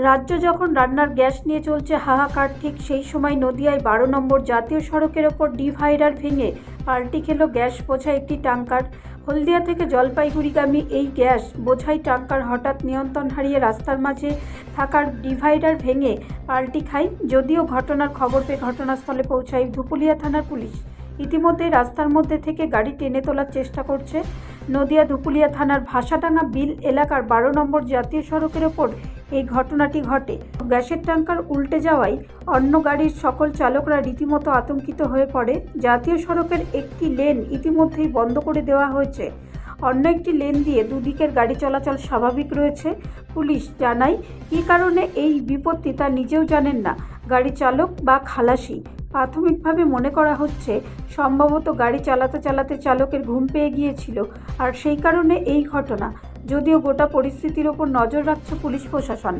রাজ্য যখন রান্নার গ্যাস নিয়ে চলছে হাহাকার, ঠিক সেই সময় নদিয়ায় 12 নম্বর জাতীয় সড়কের ওপর ডিভাইডার ভেঙে পাল্টি খেল গ্যাস বোঝাই একটি ট্যাঙ্কার। হলদিয়া থেকে জলপাইগুড়িগামী এই গ্যাস বোঝাই ট্যাঙ্কার হঠাৎ নিয়ন্ত্রণ হারিয়ে রাস্তার মাঝে থাকার ডিভাইডার ভেঙে পাল্টি খায়। যদিও ঘটনার খবর পেয়ে ঘটনাস্থলে পৌঁছায় ধুপুলিয়া থানার পুলিশ। ইতিমধ্যে রাস্তার মধ্যে থেকে গাড়ি টেনে তোলার চেষ্টা করছে। নদিয়া ধুপুলিয়া থানার ভাষাডাঙ্গা বিল এলাকার 12 নম্বর জাতীয় সড়কের ওপর এই ঘটনাটি ঘটে। গ্যাসের ট্যাঙ্কার উল্টে যাওয়ায় অন্য গাড়ির সকল চালকরা রীতিমতো আতঙ্কিত হয়ে পড়ে। জাতীয় সড়কের একটি লেন ইতিমধ্যেই বন্ধ করে দেওয়া হয়েছে, অন্য একটি লেন দিয়ে দুদিকের গাড়ি চলাচল স্বাভাবিক রয়েছে। পুলিশ জানায় কী কারণে এই বিপত্তি তা নিজেও জানেন না গাড়ি চালক বা খালাসি। প্রাথমিকভাবে মনে করা হচ্ছে সম্ভবত গাড়ি চালাতে চালাতে চালকের ঘুম পেয়ে গিয়েছিল আর সেই কারণে এই ঘটনা। যদিও গোটা পরিস্থিতির ওপর নজর রাখছে পুলিশ প্রশাসন।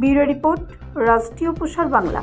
ব্যুরো রিপোর্ট, রাষ্ট্রীয় প্রসার বাংলা।